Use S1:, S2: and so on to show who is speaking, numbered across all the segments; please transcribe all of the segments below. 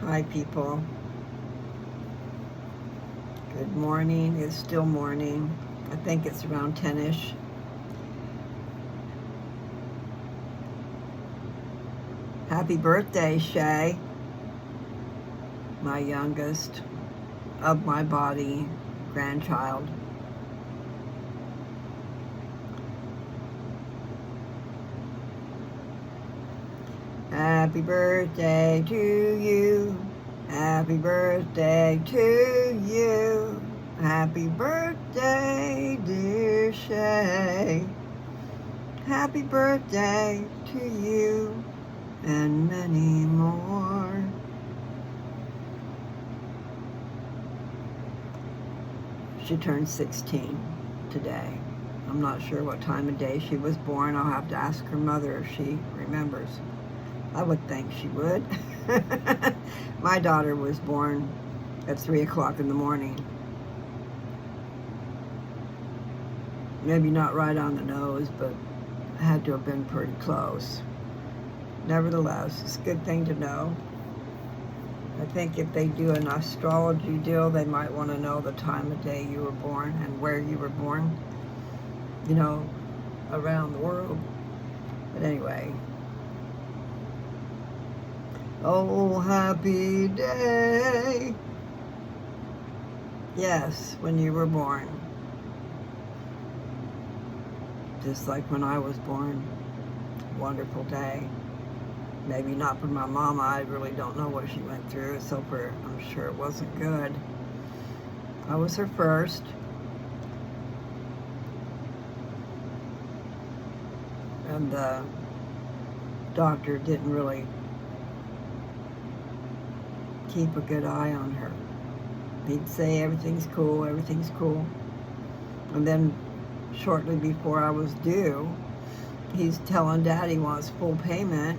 S1: Hi, people. Good morning. It's still morning. I think it's around 10-ish. Happy birthday, Shea, my youngest of my body grandchild. Happy birthday to you. Happy birthday to you. Happy birthday, dear Shea. Happy birthday to you and many more. She turned 16 today. I'm not sure what time of day she was born. I'll have to ask her mother if she remembers. I would think she would. My daughter was born at 3 o'clock in the morning. Maybe not right on the nose, but had to have been pretty close. Nevertheless, it's a good thing to know. I think if they do an astrology deal, they might want to know the time of day you were born and where you were born, around the world. But anyway, oh, happy day. Yes, when you were born. Just like when I was born. Wonderful day. Maybe not for my mama. I really don't know what she went through, so I'm sure it wasn't good. I was her first. And the doctor didn't really keep a good eye on her. He'd say everything's cool, everything's cool. And then shortly before I was due, he's telling Dad he wants full payment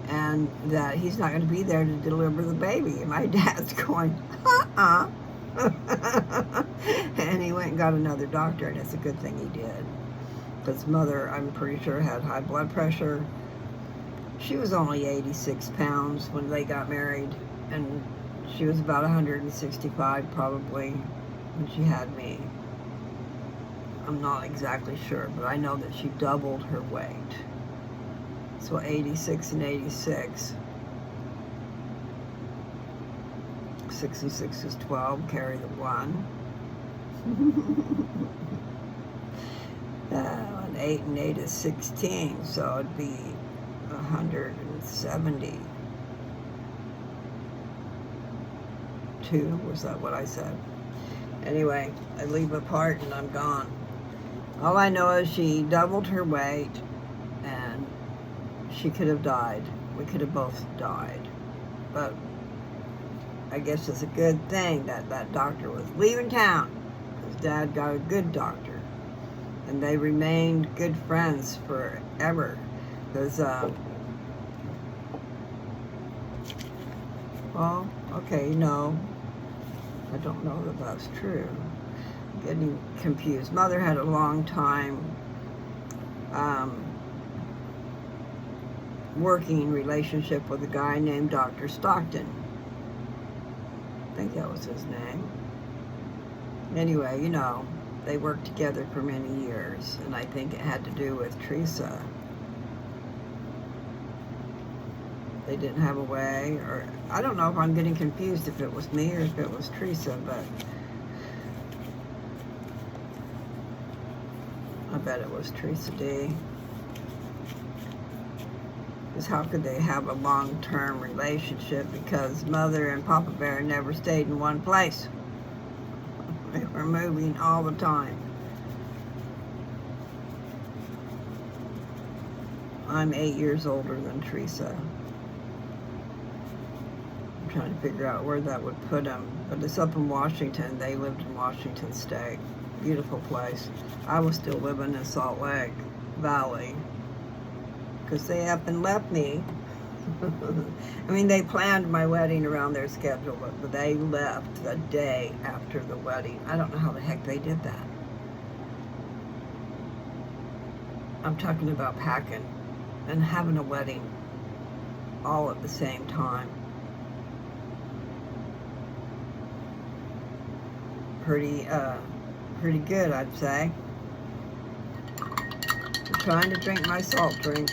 S1: and that he's not going to be there to deliver the baby. And my dad's going, uh-uh. And he went and got another doctor, and it's a good thing he did. Because Mother, I'm pretty sure, had high blood pressure. She was only 86 pounds when they got married, and she was about 165 probably when she had me. I'm not exactly sure, but I know that she doubled her weight. So 86 and 86. 6 and 6 is 12, carry the 1. And 8 and 8 is 16, so it'd be 172. Was that what I said? Anyway, I leave a part and I'm gone. All I know is she doubled her weight and she could have died. We could have both died. But I guess it's a good thing that that doctor was leaving town, because Dad got a good doctor. And they remained good friends forever. Because, well, okay, no. I don't know that that's true. I'm getting confused. Mother had a long time working relationship with a guy named Dr. Stockton. I think that was his name. Anyway, they worked together for many years, and I think it had to do with Teresa. They didn't have a way, or I don't know if I'm getting confused if it was me or if it was Teresa, but I bet it was Teresa D. Because how could they have a long-term relationship? Because Mother and Papa Bear never stayed in one place. They were moving all the time. I'm 8 years older than Teresa. I'm trying to figure out where that would put them. But it's up in Washington. They lived in Washington State. Beautiful place. I was still living in Salt Lake Valley, because they up and left me. I mean, they planned my wedding around their schedule, but they left the day after the wedding. I don't know how the heck they did that. I'm talking about packing and having a wedding all at the same time. pretty good, I'd say. I'm trying to drink my salt drink.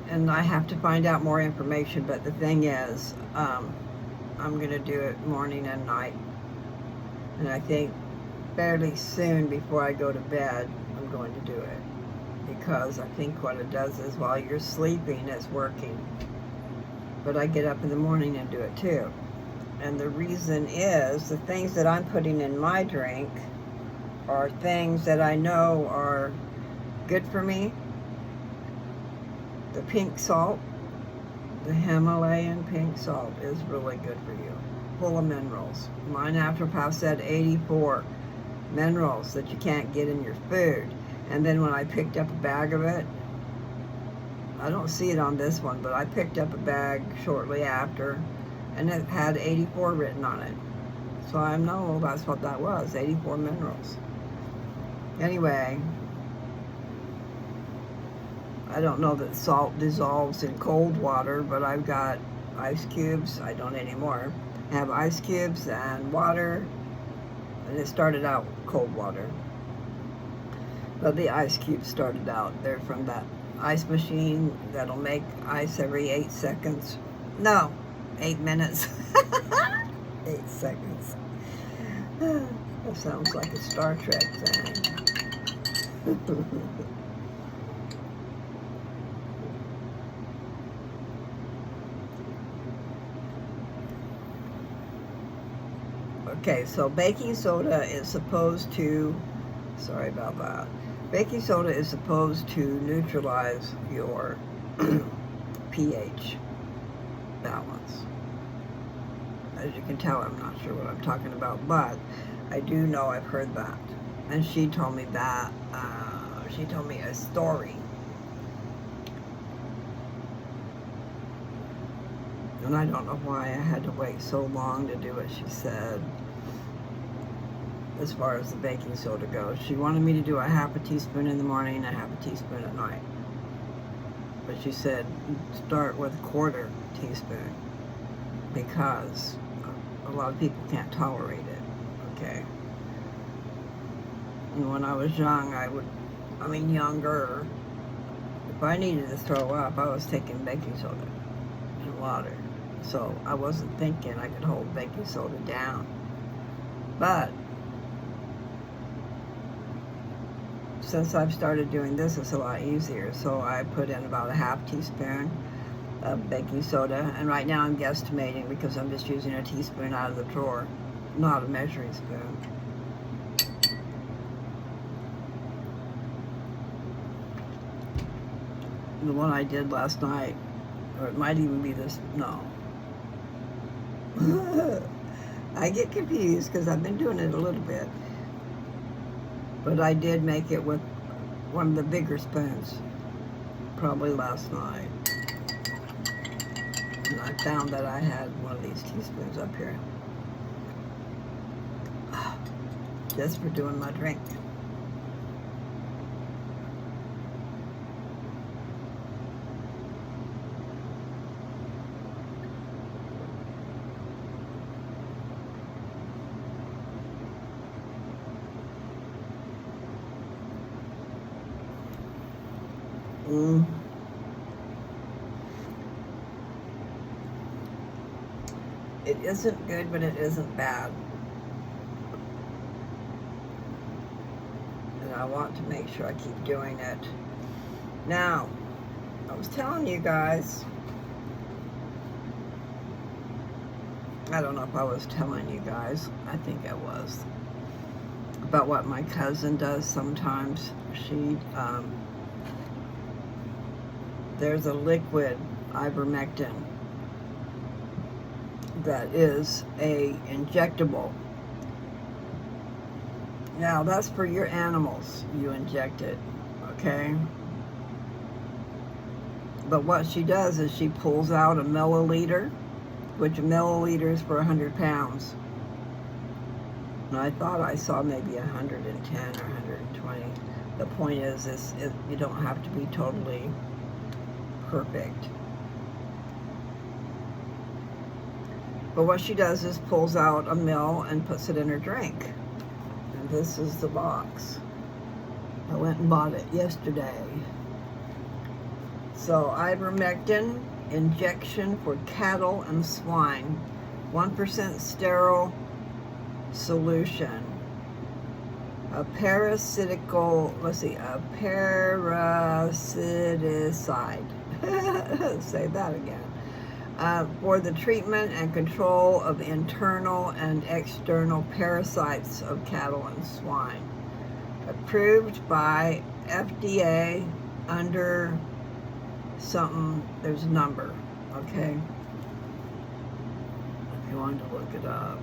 S1: And I have to find out more information, but the thing is, I'm going to do it morning and night. And I think fairly soon before I go to bed, I'm going to do it. Because I think what it does is while you're sleeping, it's working. But I get up in the morning and do it too. And the reason is, the things that I'm putting in my drink are things that I know are good for me. The pink salt, the Himalayan pink salt is really good for you. Full of minerals. My naturopath said 84 minerals that you can't get in your food. And then when I picked up a bag of it, I don't see it on this one, but I picked up a bag shortly after, and it had 84 written on it. So I know that's what that was, 84 minerals. Anyway, I don't know that salt dissolves in cold water, but I've got ice cubes. I don't anymore. I have ice cubes and water, and it started out cold water. But the ice cubes started out. They're from that ice machine that'll make ice every 8 seconds. No, 8 minutes. 8 seconds. That sounds like a Star Trek thing. Okay, so baking soda is supposed to, sorry about that. Baking soda is supposed to neutralize your pH balance. As you can tell, I'm not sure what I'm talking about, but I do know I've heard that. And she told me that, she told me a story. And I don't know why I had to wait so long to do what she said. As far as the baking soda goes, she wanted me to do a half a teaspoon in the morning and a half a teaspoon at night. But she said start with a quarter teaspoon because a lot of people can't tolerate it. Okay. And when I was young, younger, if I needed to throw up, I was taking baking soda and water. So I wasn't thinking I could hold baking soda down. But since I've started doing this, it's a lot easier. So I put in about a half teaspoon of baking soda. And right now I'm guesstimating because I'm just using a teaspoon out of the drawer, not a measuring spoon. The one I did last night, or it might even be this, no. I get confused because I've been doing it a little bit. But I did make it with one of the bigger spoons, probably last night. And I found that I had one of these teaspoons up here. Just for doing my drink. It isn't good, but it isn't bad. And I want to make sure I keep doing it. Now, I was telling you guys, I don't know if I was telling you guys, I think I was, about what my cousin does sometimes. There's a liquid ivermectin that is a injectable. Now that's for your animals, you inject it, okay? But what she does is she pulls out a milliliter, which a milliliter is for 100 pounds. And I thought I saw maybe 110 or 120. The point is you don't have to be totally perfect. But what she does is pulls out a mill and puts it in her drink. And this is the box. I went and bought it yesterday. So ivermectin injection for cattle and swine. 1% sterile solution. A parasitical, a parasiticide. Say that again. For the treatment and control of internal and external parasites of cattle and swine. Approved by FDA under something, there's a number, okay? If you wanted to look it up.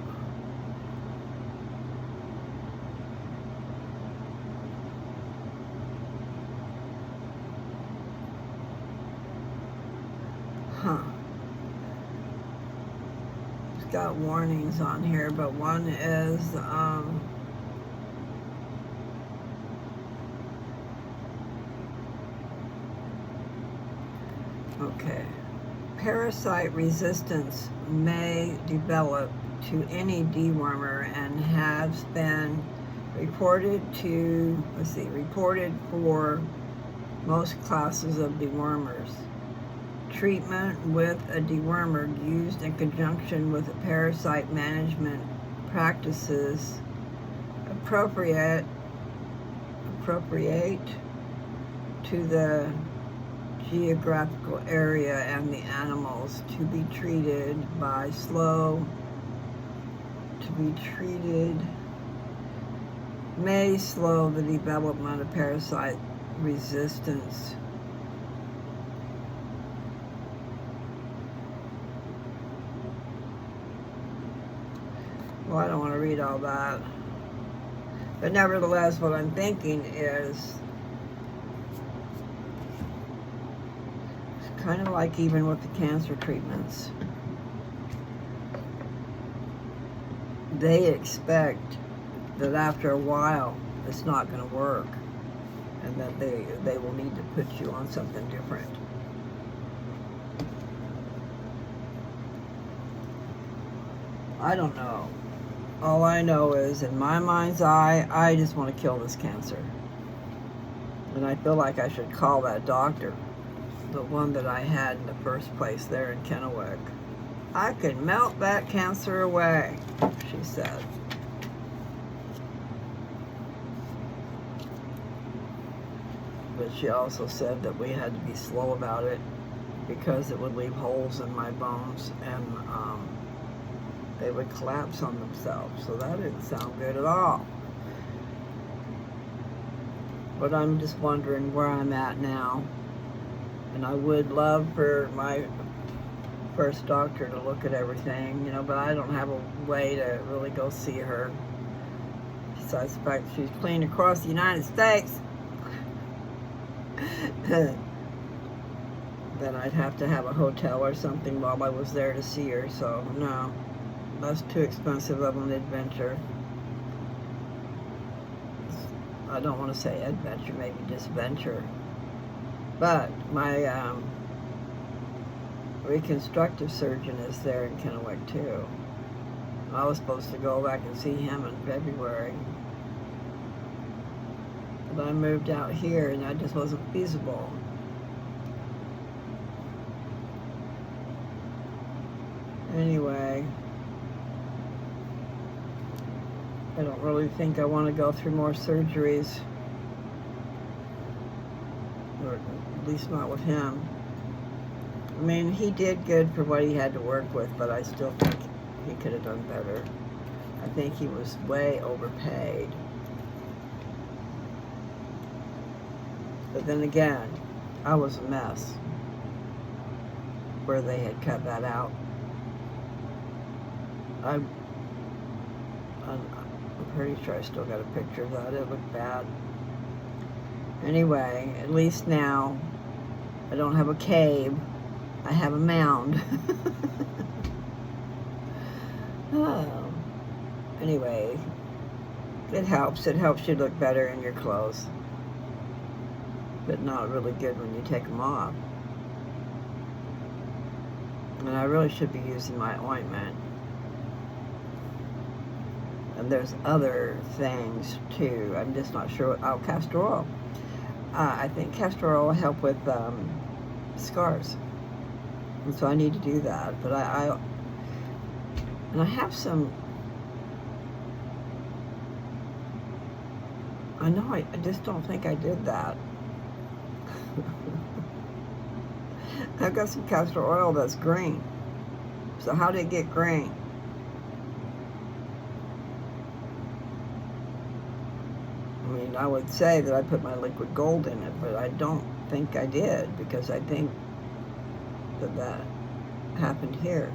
S1: Huh. It's got warnings on here, but one is, okay. Parasite resistance may develop to any dewormer and has been reported for most classes of dewormers. Treatment with a dewormer used in conjunction with parasite management practices appropriate to the geographical area and the animals to be treated may slow the development of parasite resistance. Well, I don't want to read all that. But nevertheless, what I'm thinking is, it's kind of like even with the cancer treatments. They expect that after a while, it's not going to work. And that they will need to put you on something different. I don't know. All I know is, in my mind's eye, I just want to kill this cancer. And I feel like I should call that doctor, the one that I had in the first place there in Kennewick. I could melt that cancer away, she said. But she also said that we had to be slow about it because it would leave holes in my bones and they would collapse on themselves. So that didn't sound good at all. But I'm just wondering where I'm at now. And I would love for my first doctor to look at everything, you know, but I don't have a way to really go see her. Besides the fact that she's clean across the United States. Then I'd have to have a hotel or something while I was there to see her, so no. That's too expensive of an adventure. I don't want to say adventure, maybe just venture. But my reconstructive surgeon is there in Kennewick too. I was supposed to go back and see him in February. But I moved out here and that just wasn't feasible. Anyway, I don't really think I want to go through more surgeries, or at least not with him. I mean, he did good for what he had to work with, but I still think he could have done better. I think he was way overpaid. But then again, I was a mess where they had cut that out. I'm pretty sure I still got a picture of that. It looked bad. Anyway, at least now I don't have a cave. I have a mound. Oh. Anyway, it helps. It helps you look better in your clothes. But not really good when you take them off. And I really should be using my ointment. And there's other things too. I'm just not sure. Oh, castor oil. I think castor oil will help with scars. And so I need to do that. But I have some, I know I just don't think I did that. I've got some castor oil that's green. So how did it get green? I mean, I would say that I put my liquid gold in it, but I don't think I did, because I think that happened here.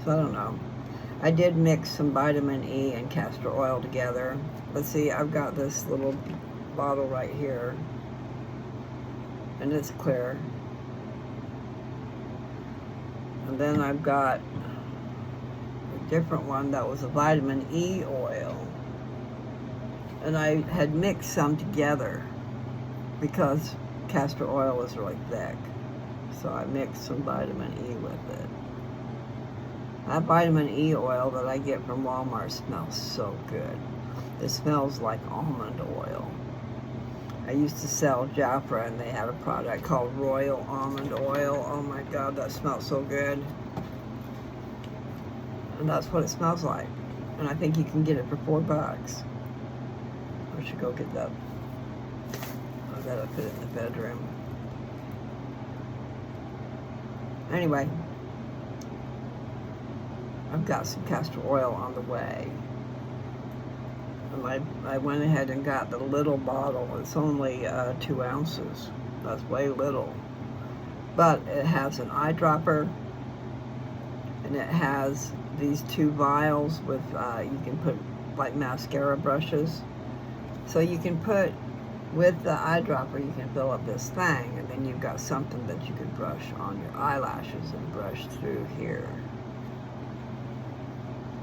S1: So I don't know. I did mix some vitamin E and castor oil together. Let's see, I've got this little bottle right here, and it's clear. And then I've got a different one that was a vitamin E oil. And I had mixed some together because castor oil was really thick. So I mixed some vitamin E with it. That vitamin E oil that I get from Walmart smells so good. It smells like almond oil. I used to sell Jafra, and they had a product called Royal Almond Oil. Oh my God, that smells so good. And that's what it smells like. And I think you can get it for $4. I should go get that. I gotta put it in the bedroom. Anyway, I've got some castor oil on the way. And I went ahead and got the little bottle. It's only 2 ounces. That's way little. But it has an eyedropper, and it has these 2 vials with, you can put like mascara brushes. So you can put, with the eyedropper, you can fill up this thing, and then you've got something that you could brush on your eyelashes and brush through here.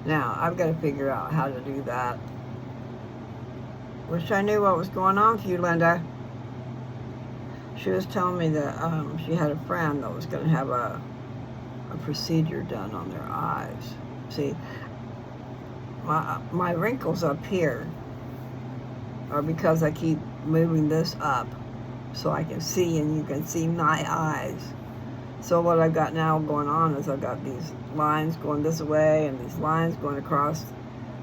S1: Now, I've got to figure out how to do that. Wish I knew what was going on with you, Linda. She was telling me that she had a friend that was going to have a procedure done on their eyes. See, my wrinkles up here are because I keep moving this up so I can see, and you can see my eyes. So what I've got now going on is I've got these lines going this way and these lines going across,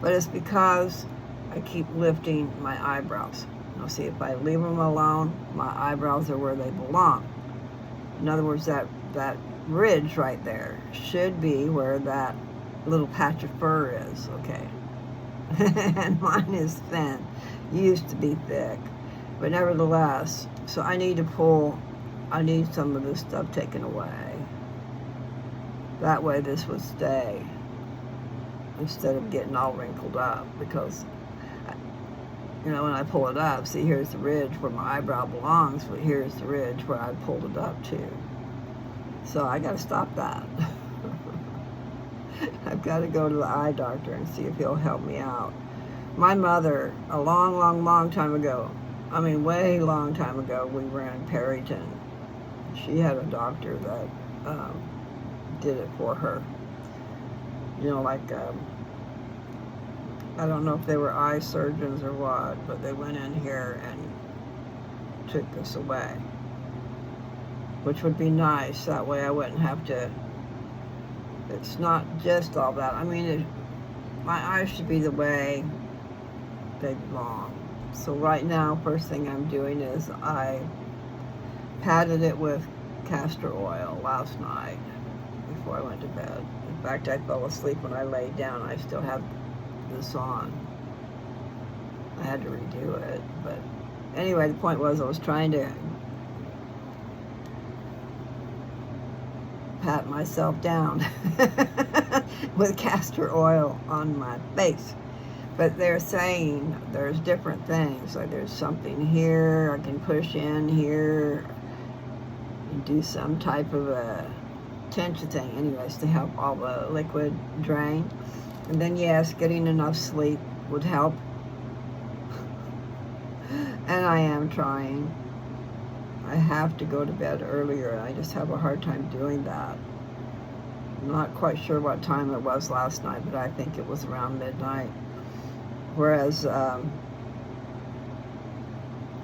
S1: but it's because I keep lifting my eyebrows. Now see, if I leave them alone, my eyebrows are where they belong. In other words, that ridge right there should be where that little patch of fur is, okay? And mine is thin. Used to be thick, but nevertheless, so I need some of this stuff taken away. That way this would stay instead of getting all wrinkled up, because you know, when I pull it up, see, here's the ridge where my eyebrow belongs, but here's the ridge where I pulled it up to. So I got to stop that. I've got to go to the eye doctor and see if he'll help me out. My mother, a long time ago, I mean way long time ago, we were in Perryton. She had a doctor that did it for her. You know, like, I don't know if they were eye surgeons or what, but they went in here and took this away. Which would be nice, that way I wouldn't have to, it's not just all that. I mean, my eyes should be the way they belong. So right now, first thing I'm doing is I patted it with castor oil last night before I went to bed. In fact, I fell asleep when I laid down. I still have this on. I had to redo it, but anyway, the point was I was trying to pat myself down with castor oil on my face. But they're saying there's different things. Like there's something here, I can push in here and do some type of a tension thing anyways to help all the liquid drain. And then yes, getting enough sleep would help. And I am trying. I have to go to bed earlier, and I just have a hard time doing that. I'm not quite sure what time it was last night, but I think it was around midnight. Whereas, I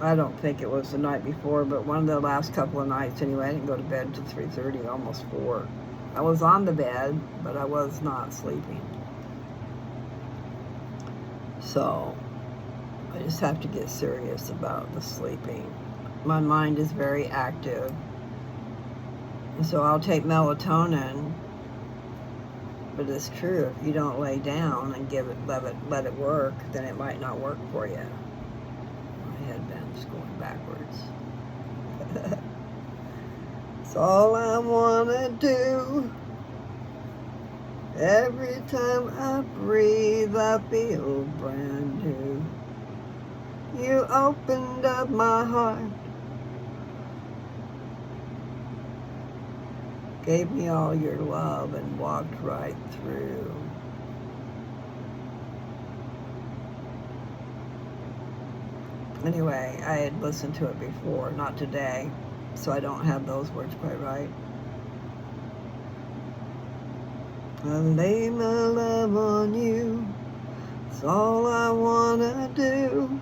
S1: don't think it was the night before, but one of the last couple of nights anyway, I didn't go to bed until 3:30, almost 4. I was on the bed, but I was not sleeping. So, I just have to get serious about the sleeping. My mind is very active. And so I'll take melatonin, but it's true, if you don't lay down and let it work, then it might not work for you. My headband's going backwards. It's all I wanna do. Every time I breathe, I feel brand new. You opened up my heart, gave me all your love and walked right through. Anyway, I had listened to it before, not today, so I don't have those words quite right. I lay my love on you, it's all I wanna do.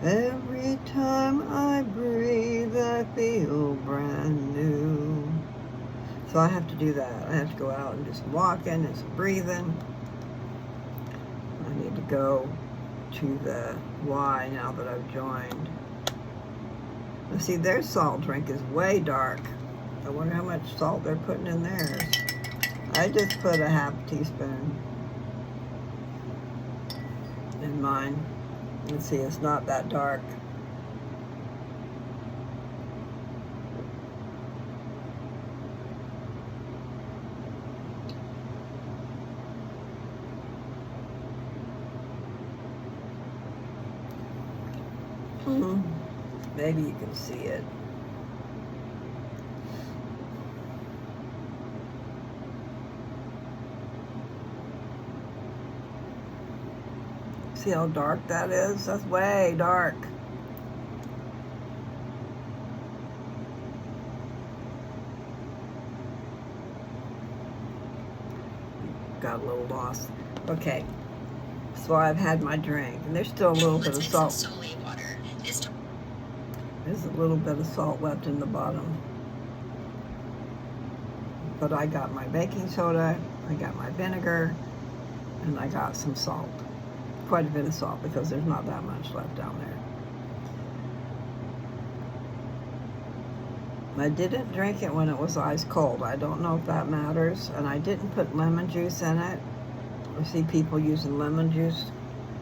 S1: Every time I breathe, I feel brand new. So I have to do that. I have to go out and do some walking and some breathing. I need to go to the Y now that I've joined. Now see, their salt drink is way dark. I wonder how much salt they're putting in theirs. I just put a half teaspoon in mine. And see, it's not that dark. Maybe you can see it. See how dark that is? That's way dark. Got a little lost. Okay, so I've had my drink, and there's still a little bit of salt. There's a little bit of salt left in the bottom. But I got my baking soda, I got my vinegar, and I got some salt. Quite a bit of salt because there's not that much left down there. I didn't drink it when it was ice cold. I don't know if that matters. And I didn't put lemon juice in it. I see people using lemon juice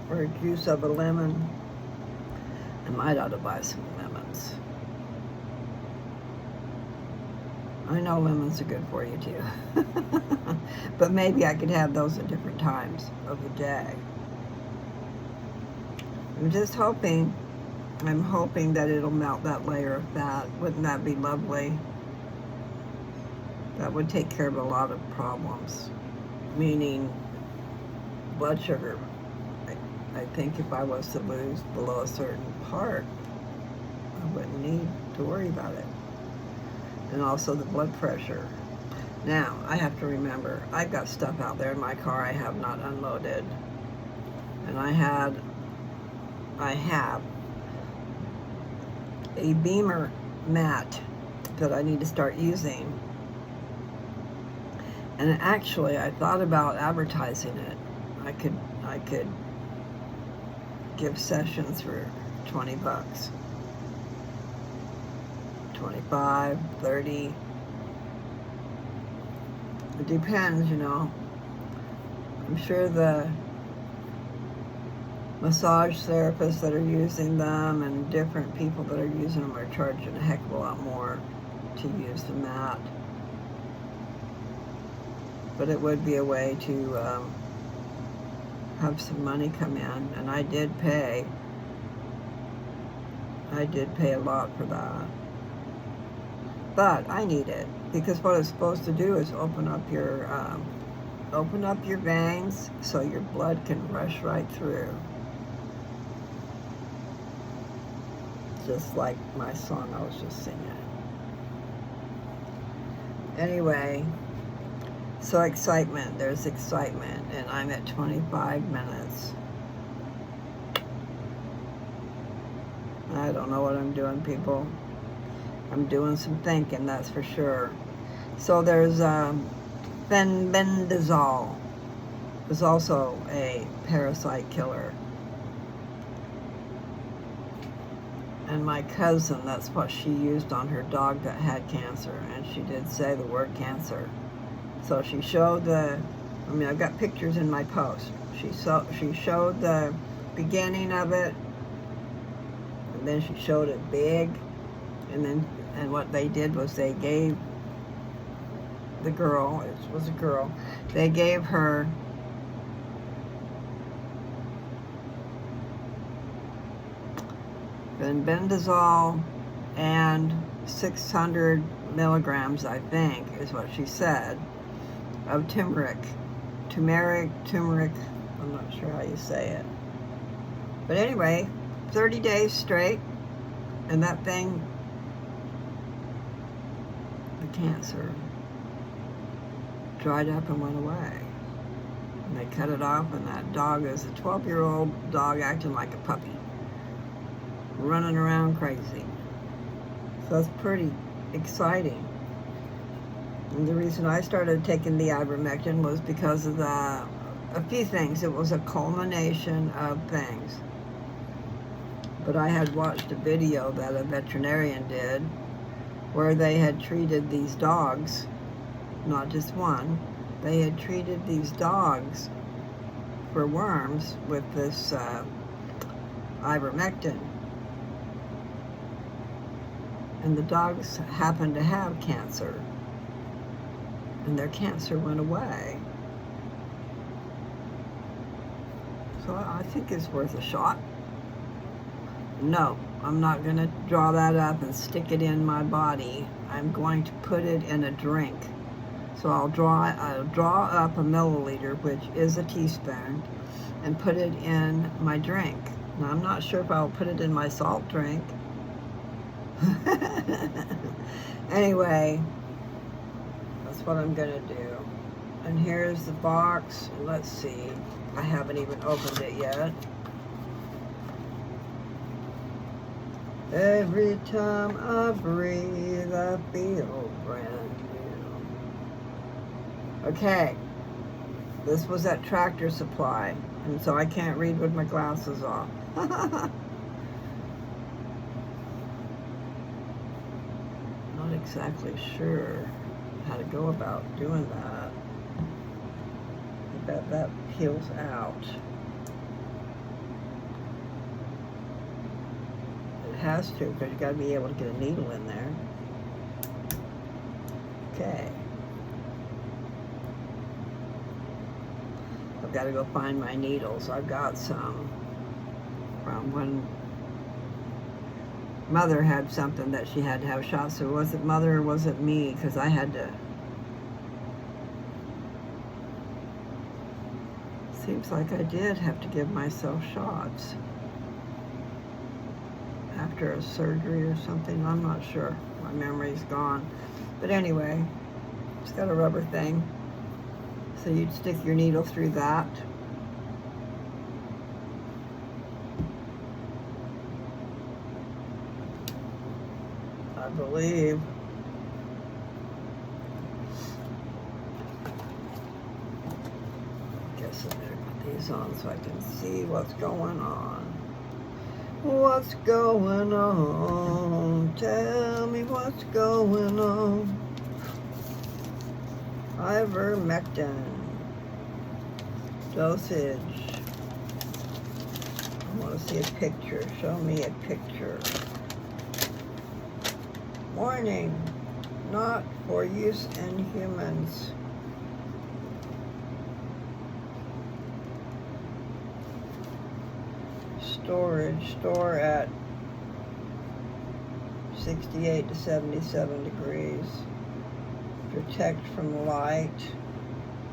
S1: or juice of a lemon. I might ought to buy some lemons. I know lemons are good for you too. But maybe I could have those at different times of the day. I'm just hoping, I'm hoping that it'll melt that layer of fat. Wouldn't that be lovely? That would take care of a lot of problems, meaning blood sugar. I think if I was to lose below a certain part, I wouldn't need to worry about it. And also the blood pressure. Now, I have to remember, I've got stuff out there in my car I have not unloaded. And I have a Beamer mat that I need to start using. And actually, I thought about advertising it. I could give sessions for 20 bucks. 25, 30. It depends, you know. I'm sure the massage therapists that are using them and different people that are using them are charging a heck of a lot more to use the mat. But it would be a way to have some money come in, and I did pay a lot for that. But I need it because what it's supposed to do is open up your veins so your blood can rush right through. Just like my song I was just singing. Anyway, So excitement, there's excitement, and I'm at 25 minutes. I don't know what I'm doing, people. I'm doing some thinking, that's for sure. So there's fenbendazole. Is also a parasite killer. And my cousin, that's what she used on her dog that had cancer, and she did say the word cancer. So she showed I've got pictures in my post. She showed the beginning of it, and then she showed it big, and what they did was they gave the girl, it was a girl, they gave her fenbendazole and 600 milligrams, I think, is what she said, of turmeric. I'm not sure how you say it. But anyway, 30 days straight, and that thing, the cancer, dried up and went away. And they cut it off, and that dog is a 12-year-old dog acting like a puppy, running around crazy. So that's pretty exciting. And the reason I started taking the ivermectin was because of a few things. It was a culmination of things. But I had watched a video that a veterinarian did where they had treated these dogs, not just one, they had treated these dogs for worms with this ivermectin. And the dogs happened to have cancer, and their cancer went away. So I think it's worth a shot. No, I'm not going to draw that up and stick it in my body. I'm going to put it in a drink. So I'll draw up a milliliter, which is a teaspoon, and put it in my drink. Now, I'm not sure if I'll put it in my salt drink. Anyway, that's what I'm going to do. And here's the box. And let's see. I haven't even opened it yet. Every time I breathe, I feel brand new. Okay. This was at Tractor Supply. And so I can't read with my glasses off. Not exactly sure how to go about doing that. I bet that peels out. It has to, because you got to be able to get a needle in there. Okay. I've got to go find my needles. I've got some from when Mother had something that she had to have shots. So was it Mother or was it me? Because I had to. Seems like I did have to give myself shots after a surgery or something. I'm not sure. My memory's gone. But anyway, it's got a rubber thing. So you'd stick your needle through that. I believe. I guess I better put these on so I can see what's going on. What's going on? Tell me what's going on. Ivermectin. Dosage. I want to see a picture. Show me a picture. Warning, not for use in humans. Storage, store at 68 to 77 degrees. Protect from light.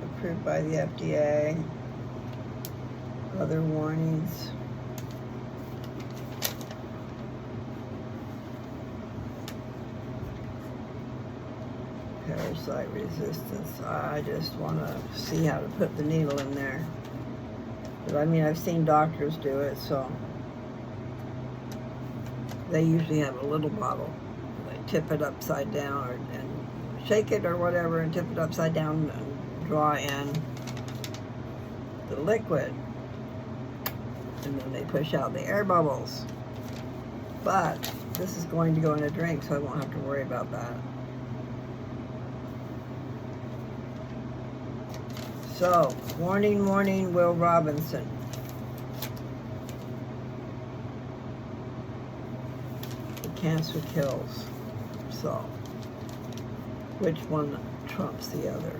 S1: Approved by the FDA. Other warnings. Parasite resistance. I just want to see how to put the needle in there. But I mean, I've seen doctors do it, so they usually have a little bottle. They tip it upside down and shake it or whatever and tip it upside down and draw in the liquid. And then they push out the air bubbles. But this is going to go in a drink, so I won't have to worry about that. So, warning, warning, Will Robinson. The cancer kills. So, which one trumps the other?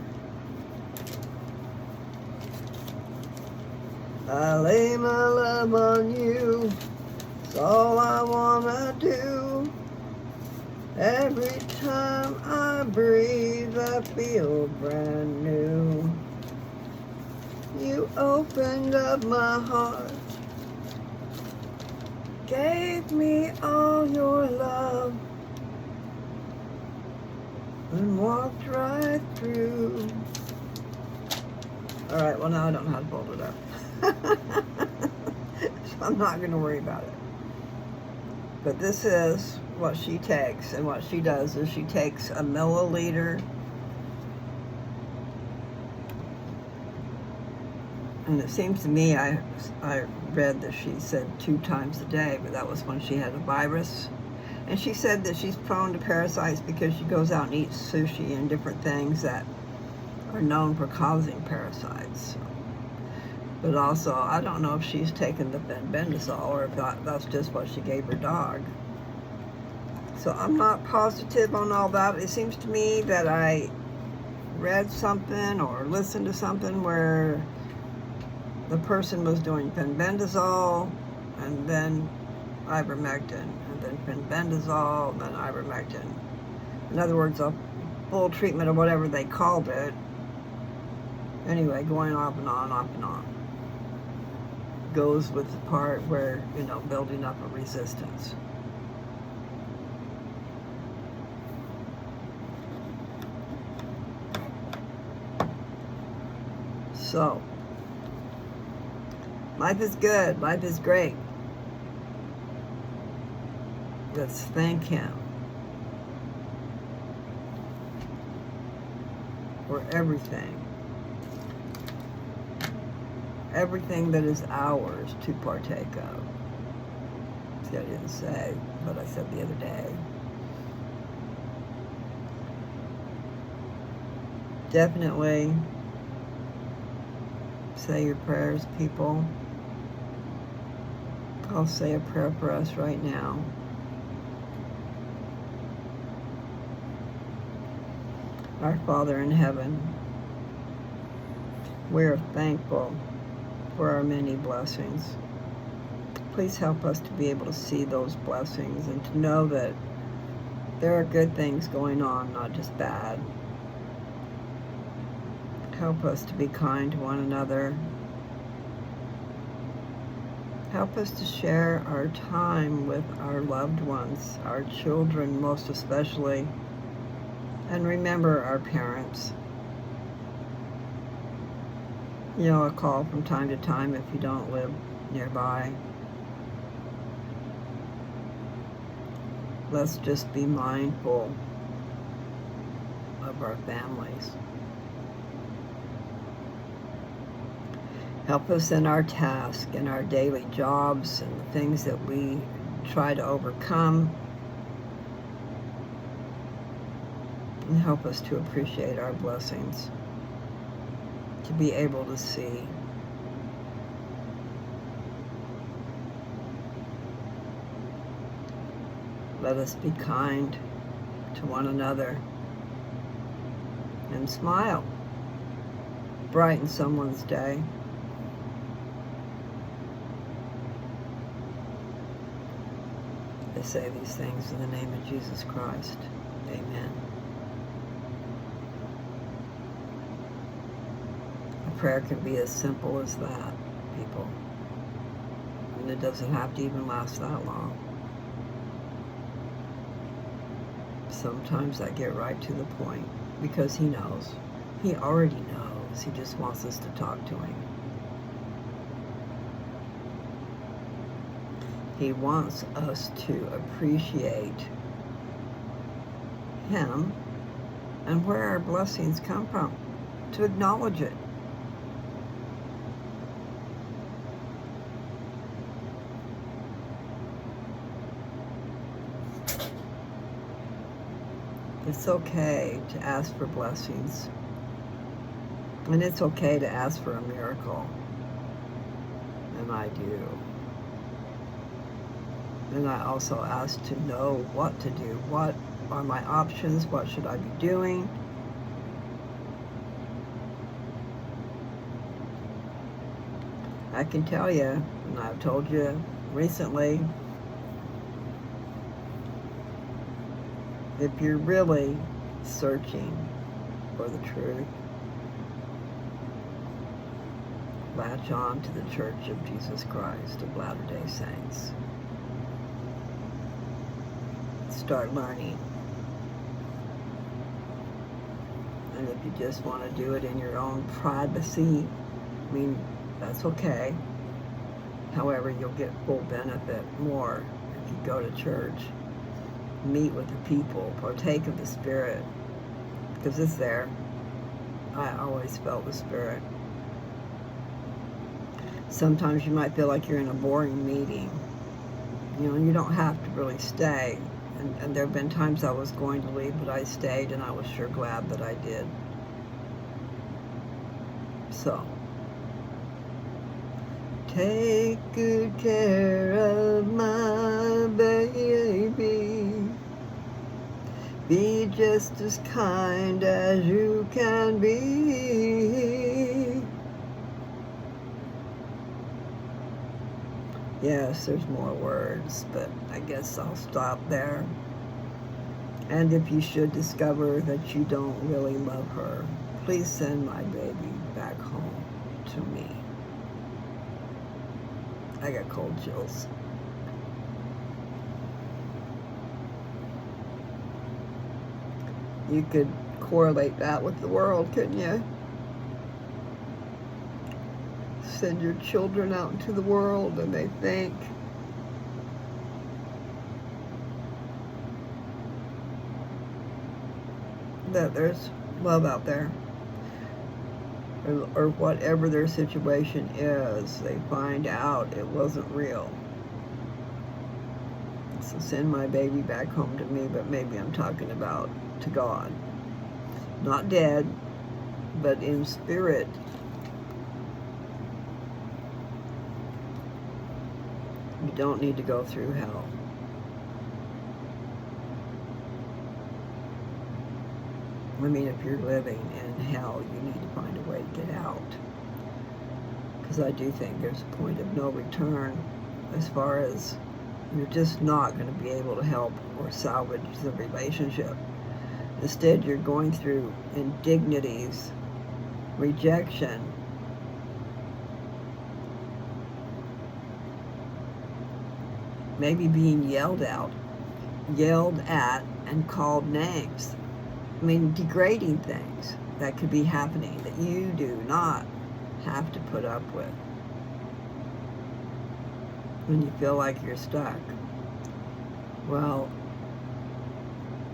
S1: I lay my love on you. It's all I wanna do. Every time I breathe, I feel brand new. You opened up my heart, gave me all your love, and walked right through. All right, well now I don't know how to fold it up. So I'm not going to worry about it. But this is what she takes, and what she does is she takes a milliliter, and it seems to me, I read that she said 2 times a day, but that was when she had a virus. And she said that she's prone to parasites because she goes out and eats sushi and different things that are known for causing parasites. But also, I don't know if she's taken the bendazole or if that's just what she gave her dog. So I'm not positive on all that. It seems to me that I read something or listened to something where the person was doing bendazole and then ivermectin, and then bendazole, and then ivermectin. In other words, a full treatment of whatever they called it. Anyway, going off and on, off and on. Goes with the part where, building up a resistance. So, life is good. Life is great. Let's thank Him for everything. Everything that is ours to partake of. See, I didn't say, but I said the other day. Definitely say your prayers, people. I'll say a prayer for us right now. Our Father in heaven, we're thankful for our many blessings. Please help us to be able to see those blessings and to know that there are good things going on, not just bad. Help us to be kind to one another. Help us to share our time with our loved ones, our children most especially, and remember our parents. A call from time to time if you don't live nearby. Let's just be mindful of our families. Help us in our task, in our daily jobs, and the things that we try to overcome. And help us to appreciate our blessings, to be able to see. Let us be kind to one another and smile. Brighten someone's day. I say these things in the name of Jesus Christ. Amen. A prayer can be as simple as that, people. And it doesn't have to even last that long. sometimes I get right to the point because he knows. He already knows. He just wants us to talk to him. He wants us to appreciate him and where our blessings come from, to acknowledge it. It's okay to ask for blessings. And it's okay to ask for a miracle. And I do. And I also ask to know what to do. What are my options? What should I be doing? I can tell you, and I've told you recently, if you're really searching for the truth, latch on to the Church of Jesus Christ of Latter-day Saints. Start learning. And if you just want to do it in your own privacy, I mean, that's okay. However, you'll get full benefit more if you go to church, meet with the people, partake of the Spirit, because it's there. I always felt the Spirit. Sometimes you might feel like you're in a boring meeting. You know, you don't have to really stay. And there have been times I was going to leave, but I stayed, and I was sure glad that I did. So, take good care of my baby. Be just as kind as you can be. Yes, there's more words, but I guess I'll stop there. And if you should discover that you don't really love her, please send my baby back home to me. I got cold chills. You could correlate that with the world, couldn't you? Send your children out into the world and they think that there's love out there, or whatever their situation is, they find out it wasn't real. So send my baby back home to me, but maybe I'm talking about to God. Not dead, but in spirit. You don't need to go through hell. I mean, if you're living in hell, you need to find a way to get out. Because I do think there's a point of no return, as far as you're just not going to be able to help or salvage the relationship. Instead, you're going through indignities, rejection, maybe being yelled at, and called names. I mean, degrading things that could be happening that you do not have to put up with when you feel like you're stuck. Well,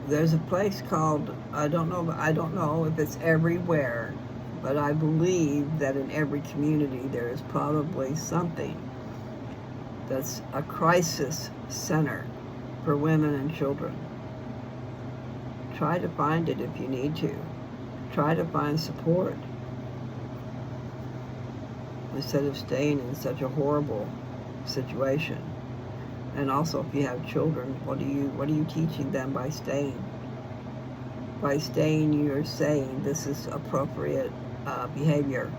S1: there's a place called, I don't know if it's everywhere, but I believe that in every community there is probably something that's a crisis center for women and children. Try to find it if you need to. Try to find support instead of staying in such a horrible situation. And also, if you have children, what are you teaching them by staying? By staying, you're saying this is appropriate behavior,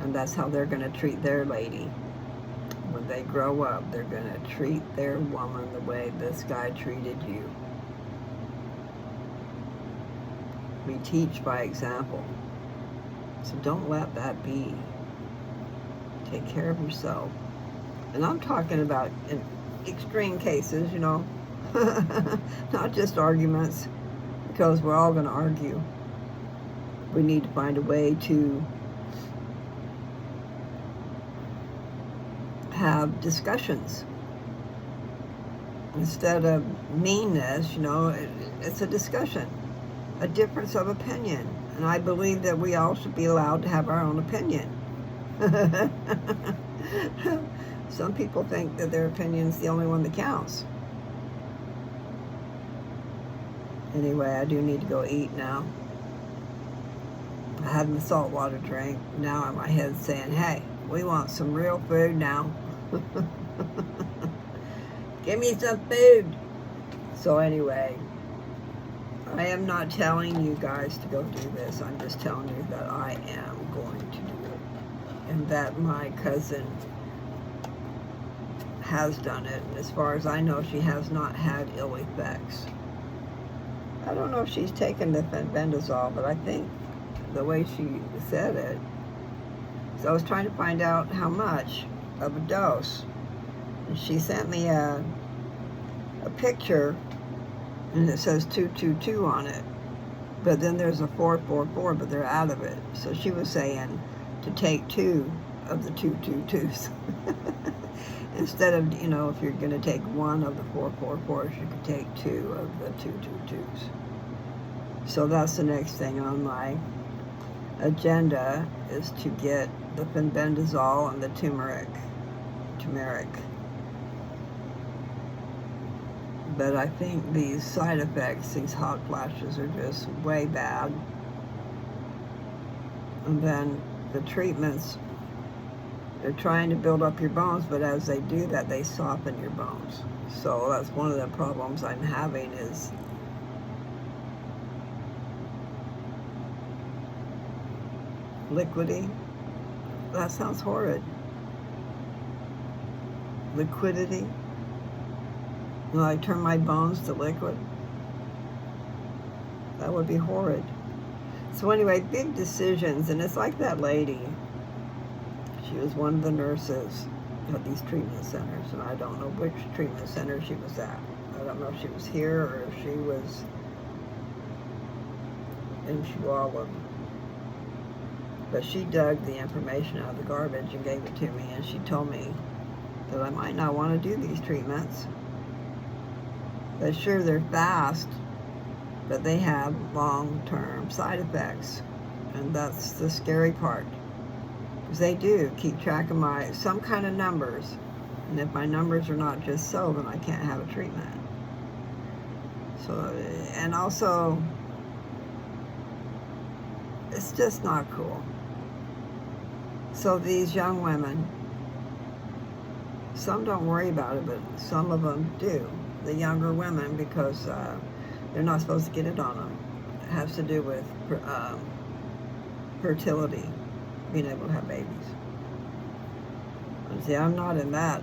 S1: and that's how they're going to treat their lady. When they grow up, they're going to treat their woman the way this guy treated you. We teach by example. So don't let that be. Take care of yourself. And I'm talking about in extreme cases, you know. Not just arguments, because we're all going to argue. We need to find a way to have discussions. Instead of meanness, it's a discussion, a difference of opinion. And I believe that we all should be allowed to have our own opinion. Some people think that their opinion's the only one that counts. Anyway, I do need to go eat now. I had my saltwater drink. Now my head's saying, hey, we want some real food now. Give me some food. So anyway, I am not telling you guys to go do this. I'm just telling you that I am going to do it. And that my cousin has done it. And as far as I know, she has not had ill effects. I don't know if she's taken the fenbendazole, but I think the way she said it. So I was trying to find out how much of a dose. And she sent me a picture, and it says 222 on it. But then there's a 444, but they're out of it. So she was saying to take 2 of the 222s. Instead of, if you're going to take 1 of the 444s, you could take 2 of the 222s. So that's the next thing on my agenda, is to get the fenbendazole and the turmeric. But I think these side effects, these hot flashes, are just way bad. And then the treatments, they're trying to build up your bones, but as they do that, they soften your bones. So that's one of the problems I'm having, is liquidy. That sounds horrid. Liquidity. Will I turn my bones to liquid? That would be horrid. So anyway, big decisions, and it's like that lady. She was one of the nurses at these treatment centers, and I don't know which treatment center she was at. I don't know if she was here or if she was in Chihuahua. But she dug the information out of the garbage and gave it to me, and she told me that I might not want to do these treatments. But sure, they're fast, but they have long-term side effects, and that's the scary part. Because they do keep track of some kind of numbers, and if my numbers are not just so, then I can't have a treatment. So, and also, it's just not cool. So these young women, some don't worry about it, but some of them do. The younger women, because they're not supposed to get it on them. It has to do with fertility, being able to have babies. And see, I'm not in that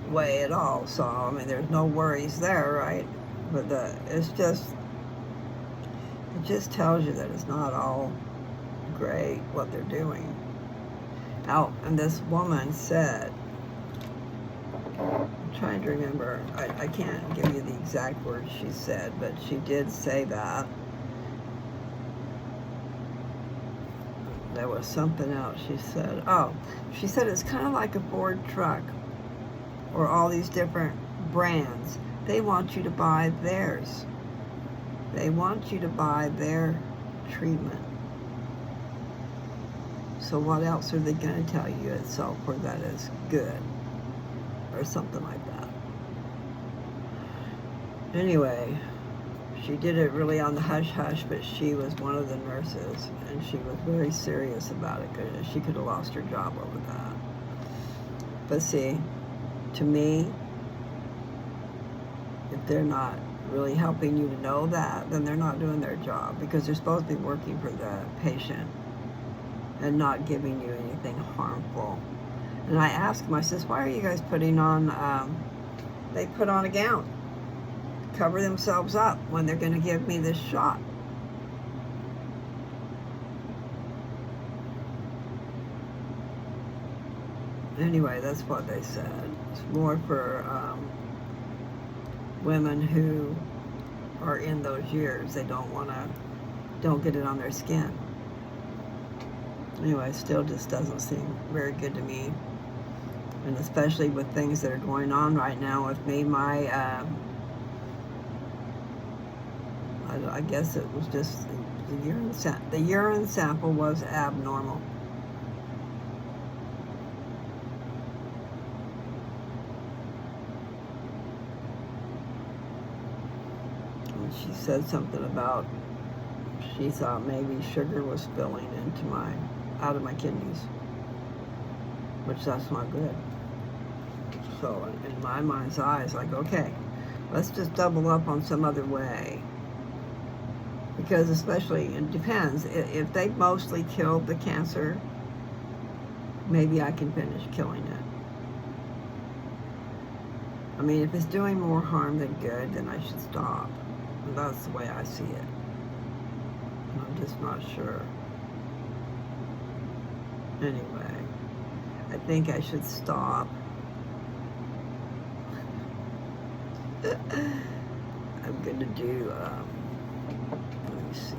S1: way at all, so I mean, there's no worries there, right? But it just tells you that it's not all great what they're doing. Oh, and this woman said, I'm trying to remember, I can't give you the exact words she said, but she did say that. There was something else she said. Oh, she said it's kind of like a Ford truck, or all these different brands. They want you to buy theirs. They want you to buy their treatment. So what else are they going to tell you itself or that is good? Or something like that. Anyway, she did it really on the hush-hush, but she was one of the nurses, and she was very serious about it, because she could have lost her job over that. But see, to me, if they're not really helping you to know that, then they're not doing their job, because they're supposed to be working for the patient and not giving you anything harmful. And I asked them, I says, why are you guys putting on, they put on a gown, cover themselves up when they're going to give me this shot. Anyway, that's what they said. It's more for women who are in those years. They don't get it on their skin. Anyway, still just doesn't seem very good to me. And especially with things that are going on right now with me, I guess it was just the urine sample was abnormal. And she said something about she thought maybe sugar was spilling out of my kidneys, which that's not good. So in my mind's eye, it's like, okay, let's just double up on some other way. Because especially, it depends. If they mostly killed the cancer, maybe I can finish killing it. I mean, if it's doing more harm than good, then I should stop. And that's the way I see it. And I'm just not sure. Anyway, I think I should stop. I'm going to do, let me see.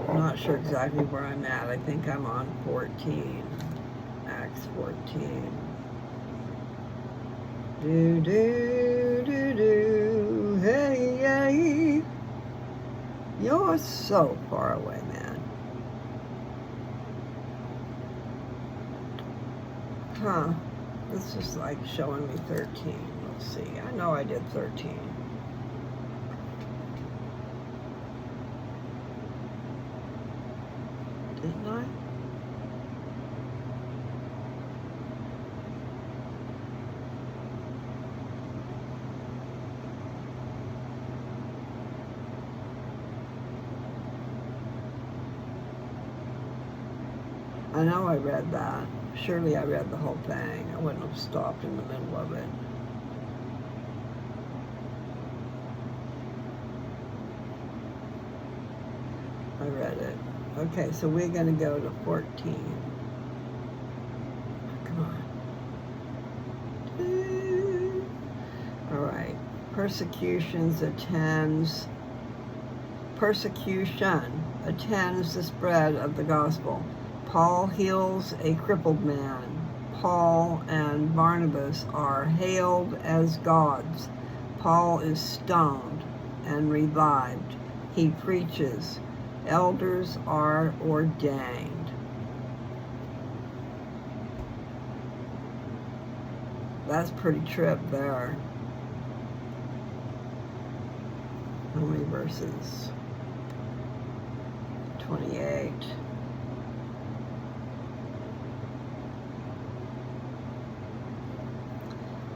S1: I'm not sure exactly where I'm at. I think I'm on 14. Acts 14. Do, do, do, do. Hey, hey. You're so far away, man. Huh. This is like showing me 13. Let's see. I know I did 13. Didn't I? I know I read that. Surely I read the whole thing. I wouldn't have stopped in the middle of it. I read it. Okay, so we're going to go to 14. Come on. All right. Persecution attends the spread of the gospel. Paul heals a crippled man. Paul and Barnabas are hailed as gods. Paul is stoned and revived. He preaches. Elders are ordained. That's pretty trip there. How many verses? 28.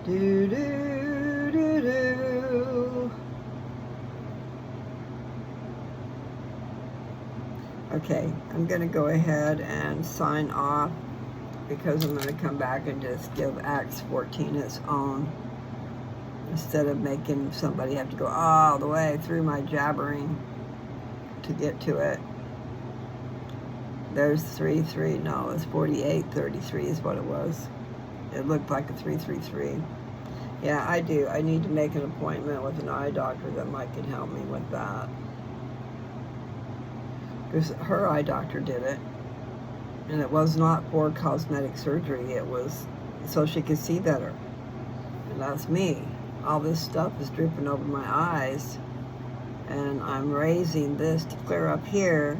S1: Do, do, do, do. Okay, I'm going to go ahead and sign off because I'm going to come back and just give Acts 14 its own instead of making somebody have to go all the way through my jabbering to get to it. There's 3:3. No, it's 48:33 is what it was. It looked like a 333. Yeah, I do. I need to make an appointment with an eye doctor that might can help me with that. Because her eye doctor did it. And it was not for cosmetic surgery. It was so she could see better. And that's me. All this stuff is dripping over my eyes. And I'm raising this to clear up here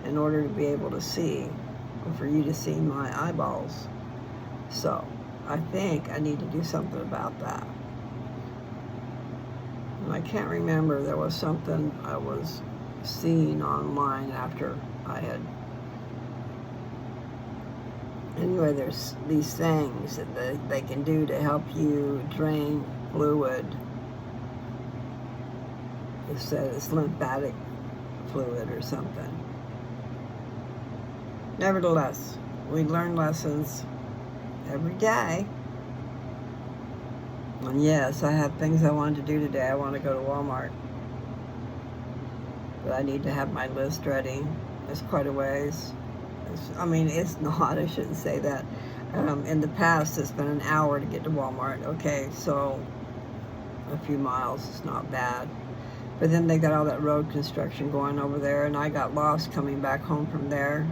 S1: in order to be able to see. Or for you to see my eyeballs. So I think I need to do something about that. And I can't remember, there was something I was seeing online after I had. Anyway, there's these things that they can do to help you drain fluid. It said it's lymphatic fluid or something. Nevertheless, we learn lessons every day. And yes, I have things I wanted to do today. I want to go to Walmart. But I need to have my list ready. It's quite a ways. It's not. I shouldn't say that. In the past, it's been an hour to get to Walmart. Okay, so a few miles. It's not bad. But then they got all that road construction going over there, and I got lost coming back home from there.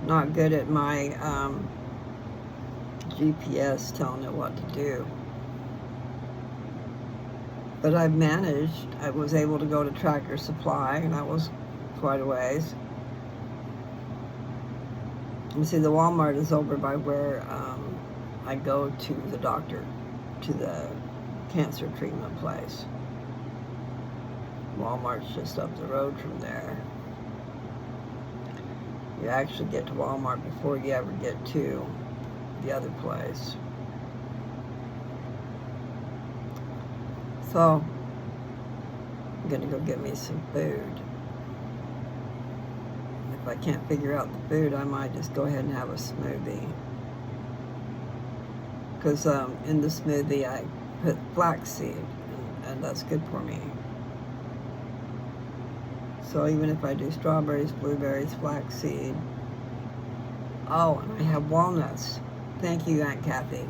S1: Not good at my GPS telling it what to do. But I've managed. I was able to go to Tractor Supply, and that was quite a ways. You see, the Walmart is over by where I go to the doctor, to the cancer treatment place. Walmart's just up the road from there. You actually get to Walmart before you ever get to the other place. So, I'm gonna go get me some food. If I can't figure out the food, I might just go ahead and have a smoothie. Because in the smoothie I put flaxseed, and that's good for me. So even if I do strawberries, blueberries, flaxseed. Oh, and I have walnuts. Thank you, Aunt Kathy.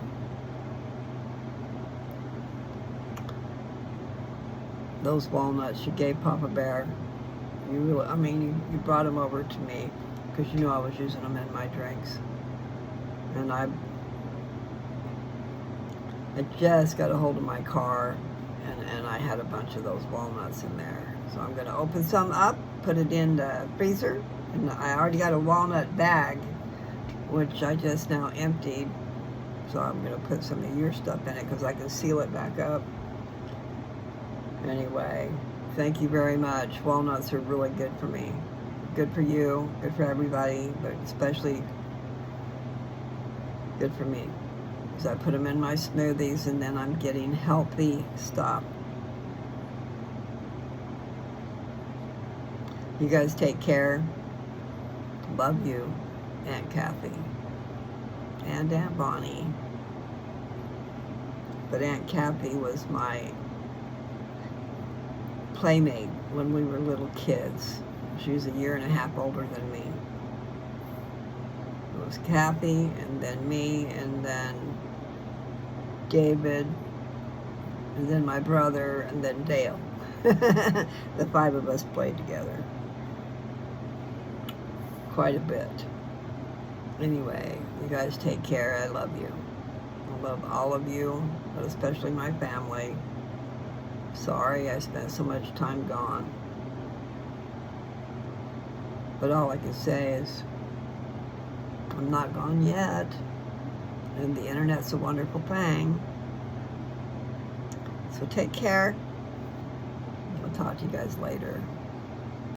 S1: Those walnuts you gave Papa Bear. You really, I mean, you brought them over to me because you knew I was using them in my drinks. And I just got a hold of my car, and I had a bunch of those walnuts in there. So I'm going to open some up, put it in the freezer, and I already got a walnut bag, which I just now emptied. So I'm going to put some of your stuff in it because I can seal it back up. Anyway, thank you very much. Walnuts are really good for me. Good for you, good for everybody, but especially good for me. Because I put them in my smoothies, and then I'm getting healthy stuff. You guys take care. Love you, Aunt Kathy and Aunt Bonnie. But Aunt Kathy was my playmate when we were little kids. She was 1.5 years older than me. It was Kathy, and then me, and then David, and then my brother, and then Dale. The 5 of us played together quite a bit. Anyway, you guys take care. I love you. I love all of you, but especially my family. Sorry I spent so much time gone. But all I can say is, I'm not gone yet. And the internet's a wonderful thing. So take care. I'll talk to you guys later.